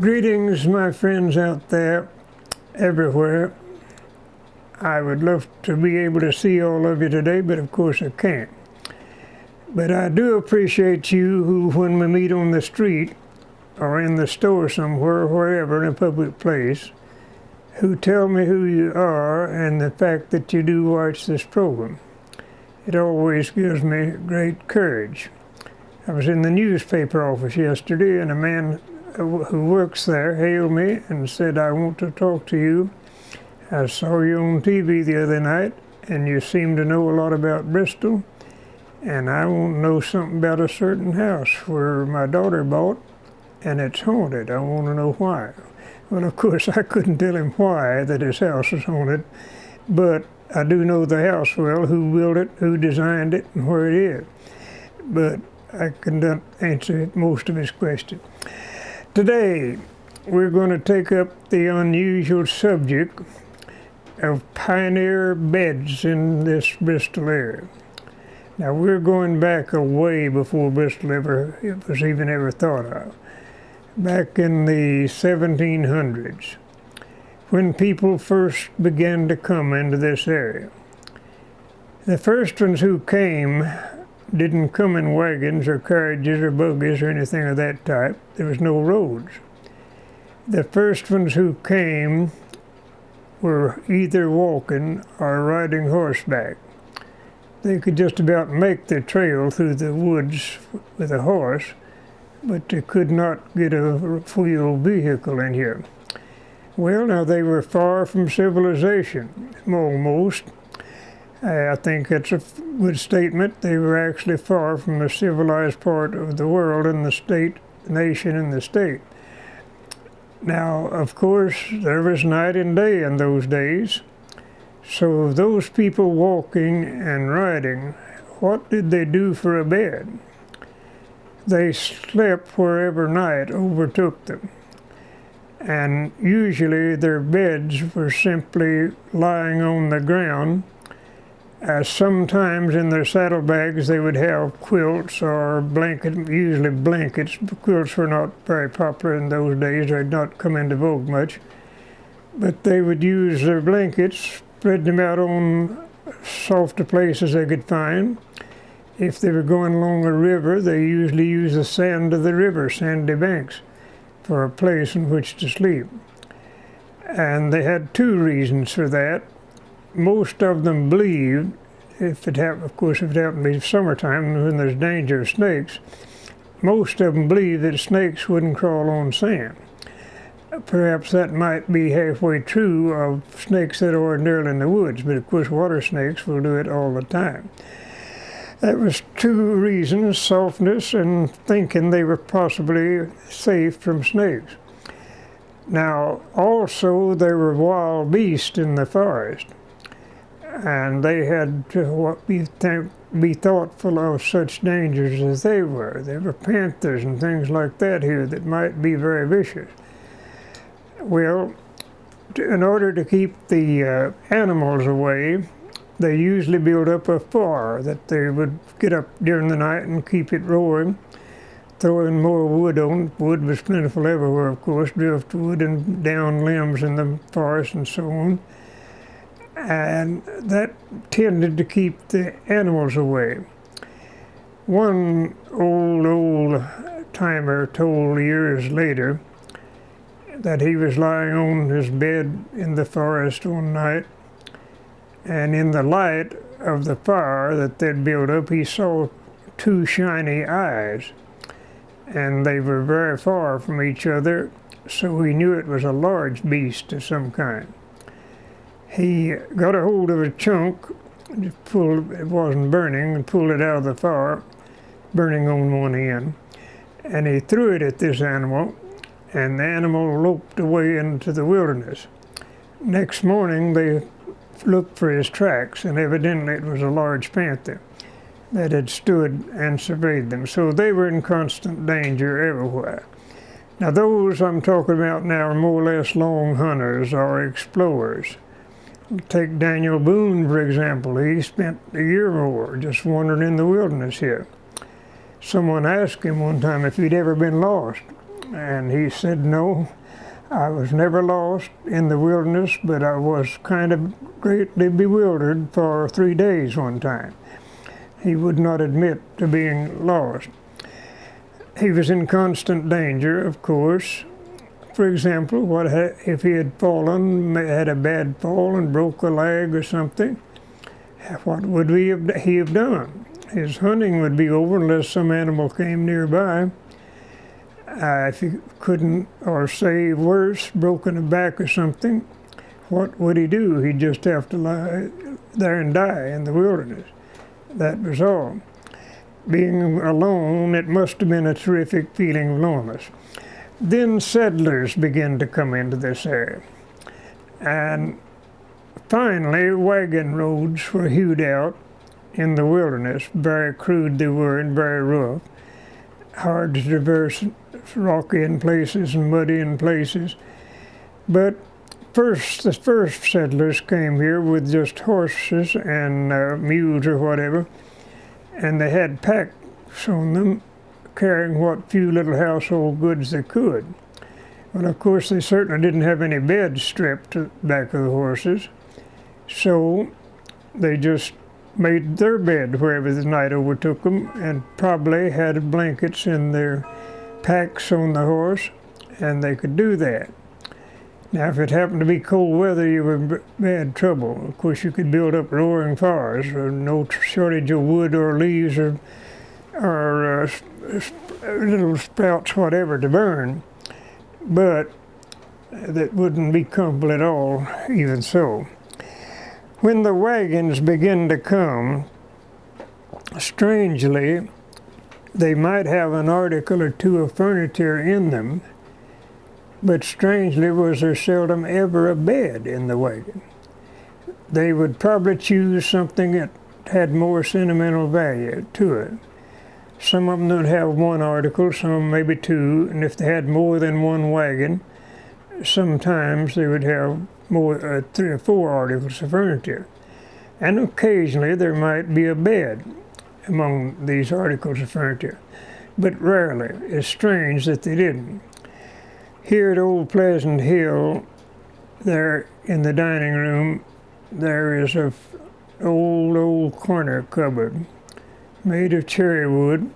Greetings, my friends out there, everywhere. I would love to be able to see all of you today, but of course I can't. But I do appreciate you who, when we meet on the street or in the store somewhere, or wherever, in a public place, who tell me who you are and the fact that you do watch this program. It always gives me great courage. I was in the newspaper office yesterday, and a man who works there hailed me and said, "I want to talk to you. I saw you on TV the other night, and you seem to know a lot about Bristol, and I want to know something about a certain house where my daughter bought, and it's haunted. I want to know why." Well, of course, I couldn't tell him why that his house was haunted, but I do know the house well, who built it, who designed it, and where it is. But I couldn't answer most of his questions. Today, we're going to take up the unusual subject of pioneer beds in this Bristol area. Now, we're going back a way before Bristol was even ever thought of. Back in the 1700s, when people first began to come into this area. The first ones who came didn't come in wagons or carriages or buggies or anything of that type. There was no roads. The first ones who came were either walking or riding horseback. They could just about make the trail through the woods with a horse, but they could not get a wheeled vehicle in here. Well, now they were far from civilization, almost. I think that's a good statement. They were actually far from the civilized part of the world and the state, the nation and the state. Now, of course, there was night and day in those days. So those people walking and riding, what did they do for a bed? They slept wherever night overtook them. And usually their beds were simply lying on the ground. Sometimes in their saddlebags they would have quilts or blankets, usually blankets. Quilts were not very popular in those days, or had not come into vogue much. But they would use their blankets, spread them out on softer places they could find. If they were going along a river, they usually used the sand of the river, sandy banks, for a place in which to sleep. And they had two reasons for that. Most of them believed, if it happened to be summertime when there's danger of snakes, most of them believed that snakes wouldn't crawl on sand. Perhaps that might be halfway true of snakes that are ordinarily in the woods, but of course water snakes will do it all the time. That was two reasons: softness and thinking they were possibly safe from snakes. Now, also, there were wild beasts in the forest, and they had to be thoughtful of such dangers as they were. There were panthers and things like that here that might be very vicious. Well, in order to keep the animals away, they usually built up a fire that they would get up during the night and keep it roaring, throwing more wood on. Wood was plentiful everywhere, of course, driftwood and down limbs in the forest and so on. And that tended to keep the animals away. One old timer told years later that he was lying on his bed in the forest one night, and in the light of the fire that they'd built up, he saw two shiny eyes, and they were very far from each other, so he knew it was a large beast of some kind. He got a hold of a chunk, it wasn't burning, and pulled it out of the fire, burning on one end, and he threw it at this animal, and the animal loped away into the wilderness. Next morning, they looked for his tracks, and evidently it was a large panther that had stood and surveyed them. So they were in constant danger everywhere. Now, those I'm talking about now are more or less long hunters or explorers. Take Daniel Boone, for example. He spent a year or more just wandering in the wilderness here. Someone asked him one time if he'd ever been lost. And he said, no, I was never lost in the wilderness, but I was kind of greatly bewildered for 3 days one time. He would not admit to being lost. He was in constant danger, of course. For example, what if he had fallen, had a bad fall and broke a leg or something? What would he have done? His hunting would be over unless some animal came nearby. If he couldn't, or say worse, broken a back or something, what would he do? He'd just have to lie there and die in the wilderness. That was all. Being alone, it must have been a terrific feeling of loneliness. Then settlers began to come into this area. And finally, wagon roads were hewed out in the wilderness. Very crude they were and very rough. Hard to traverse, rocky in places and muddy in places. But the first settlers came here with just horses and mules or whatever, and they had packs on them, carrying what few little household goods they could. Well, of course, they certainly didn't have any beds strapped to the back of the horses, so they just made their bed wherever the night overtook them, and probably had blankets in their packs on the horse, and they could do that. Now, if it happened to be cold weather, you were in bad trouble. Of course, you could build up roaring fires, or no shortage of wood or leaves or little sprouts, whatever, to burn. But that wouldn't be comfortable at all, even so. When the wagons begin to come, strangely, they might have an article or two of furniture in them, but strangely was there seldom ever a bed in the wagon. They would probably choose something that had more sentimental value to it. Some of them would have one article, some maybe two, and if they had more than one wagon, sometimes they would have more, 3 or 4 articles of furniture. And occasionally there might be a bed among these articles of furniture, but rarely. It's strange that they didn't. Here at Old Pleasant Hill, there in the dining room, there is a old corner cupboard made of cherry wood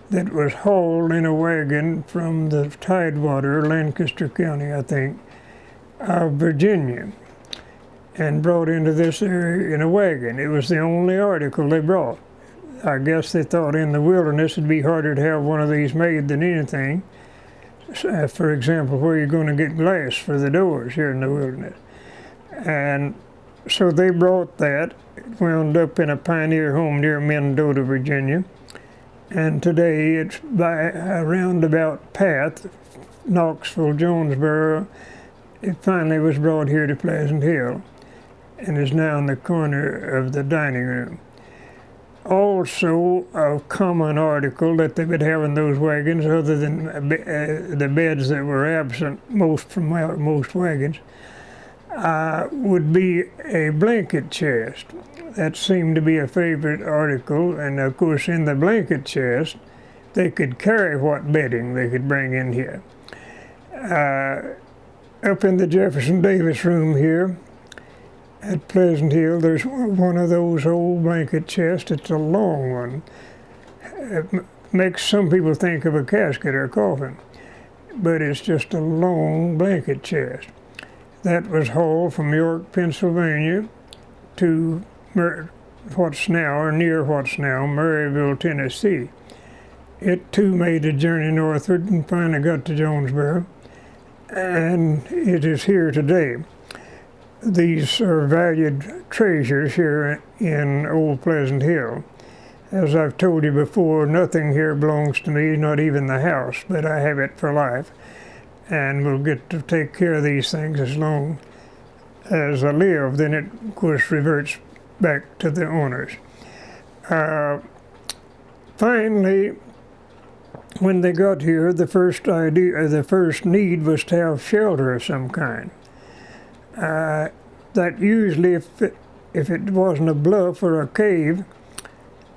that was hauled in a wagon from the Tidewater, Lancaster County, I think, of Virginia, and brought into this area in a wagon. It was the only article they brought. I guess they thought in the wilderness it'd be harder to have one of these made than anything. For example, where you're going to get glass for the doors here in the wilderness. And so they brought that. It wound up in a pioneer home near Mendota, Virginia. And today it's by a roundabout path, Knoxville, Jonesboro. It finally was brought here to Pleasant Hill and is now in the corner of the dining room. Also, a common article that they would have in those wagons, other than the beds that were absent from most wagons, would be a blanket chest. That seemed to be a favorite article, and of course in the blanket chest, they could carry what bedding they could bring in here. Up in the Jefferson Davis room here, at Pleasant Hill, there's one of those old blanket chests. It's a long one. It makes some people think of a casket or a coffin, but it's just a long blanket chest. That was hauled from York, Pennsylvania to what's now, or near what's now, Maryville, Tennessee. It too made a journey northward and finally got to Jonesboro, and it is here today. These are valued treasures here in Old Pleasant Hill. As I've told you before, nothing here belongs to me, not even the house, but I have it for life. And we'll get to take care of these things as long as I live. Then it, of course, reverts back to the owners. Finally, when they got here, the first need was to have shelter of some kind. That usually, if it wasn't a bluff or a cave,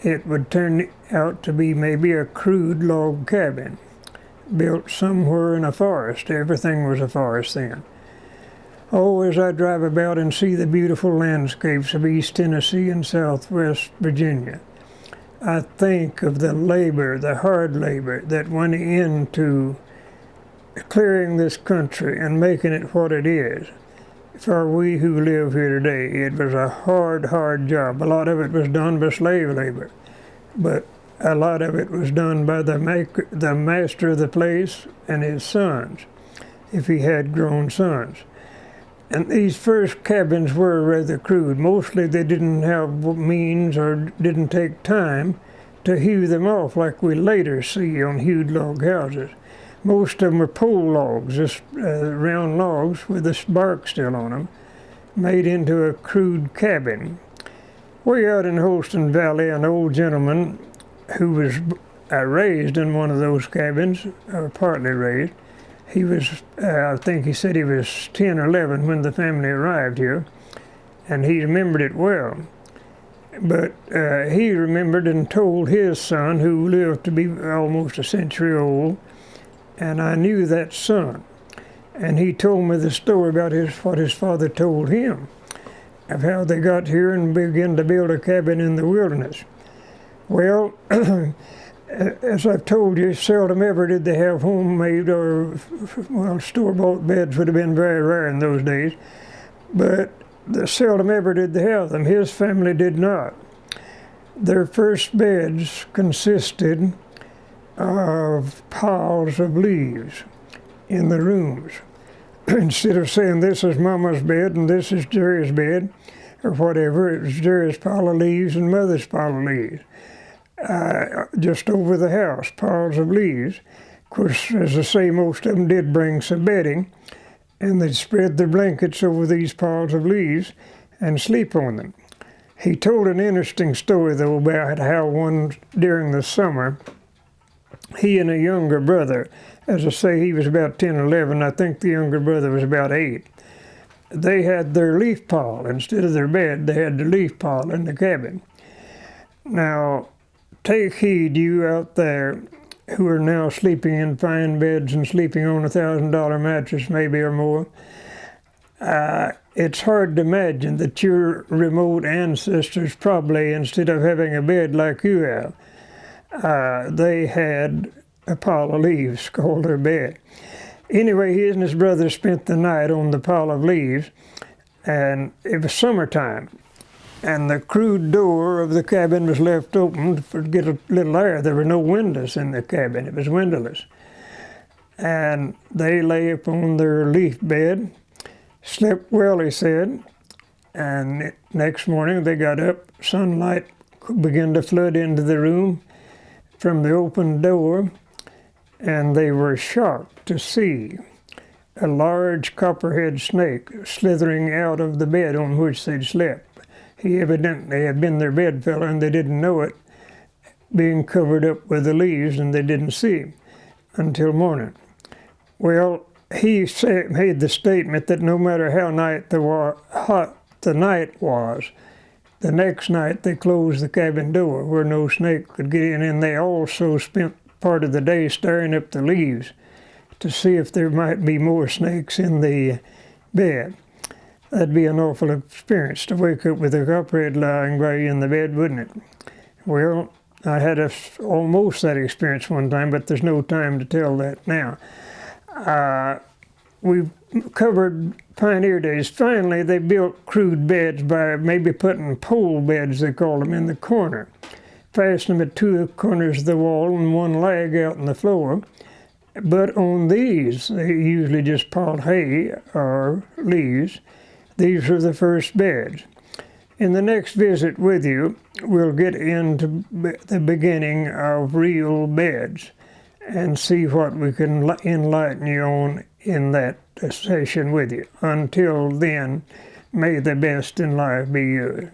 it would turn out to be maybe a crude log cabin. built somewhere in a forest. Everything was a forest then. Oh, as I drive about and see the beautiful landscapes of East Tennessee and Southwest Virginia, I think of the labor, the hard labor that went into clearing this country and making it what it is. For we who live here today, it was a hard job. A lot of it was done by slave labor, but a lot of it was done by the master of the place and his sons, if he had grown sons. And these first cabins were rather crude. Mostly they didn't have means or didn't take time to hew them off like we later see on hewed log houses. Most of them were pole logs, just round logs with the bark still on them, made into a crude cabin. Way out in Holston Valley, an old gentleman who was raised in one of those cabins, or partly raised, he was, I think he said he was 10 or 11 when the family arrived here, and he remembered it well. But he remembered and told his son, who lived to be almost a century old, and I knew that son. And he told me the story about what his father told him, of how they got here and began to build a cabin in the wilderness. Well, as I've told you, seldom ever did they have homemade or, well, store-bought beds would have been very rare in those days, but seldom ever did they have them. His family did not. Their first beds consisted of piles of leaves in the rooms. Instead of saying this is Mama's bed and this is Jerry's bed, or whatever, it was Jerry's pile of leaves and Mother's pile of leaves. Just over the house, piles of leaves. Of course, as I say, most of them did bring some bedding, and they'd spread their blankets over these piles of leaves and sleep on them. He told an interesting story, though, about how during the summer, he and a younger brother, as I say, he was about 10 or 11, I think the younger brother was about 8, they had their leaf pile. Instead of their bed, they had the leaf pile in the cabin. Now, take heed, you out there who are now sleeping in fine beds and sleeping on a $1,000 mattress maybe or more. It's hard to imagine that your remote ancestors probably, instead of having a bed like you have, they had a pile of leaves called their bed. Anyway, he and his brother spent the night on the pile of leaves, and it was summertime. And the crude door of the cabin was left open to get a little air. There were no windows in the cabin. It was windowless. And they lay upon their leaf bed, slept well, he said, and next morning they got up. Sunlight began to flood into the room from the open door, and they were shocked to see a large copperhead snake slithering out of the bed on which they'd slept. He evidently had been their bedfellow and they didn't know it, being covered up with the leaves, and they didn't see him until morning. Well, he made the statement that no matter how hot the night was, the next night they closed the cabin door where no snake could get in, and they also spent part of the day staring up the leaves to see if there might be more snakes in the bed. That'd be an awful experience to wake up with a copperhead lying by you in the bed, wouldn't it? Well, I had almost that experience one time, but there's no time to tell that now. We've covered pioneer days. Finally, they built crude beds by maybe putting pole beds, they called them, in the corner. Fasten them at two corners of the wall and one leg out on the floor. But on these, they usually just piled hay or leaves. These were the first beds. In the next visit with you, we'll get into the beginning of real beds and see what we can enlighten you on in that session with you. Until then, may the best in life be yours.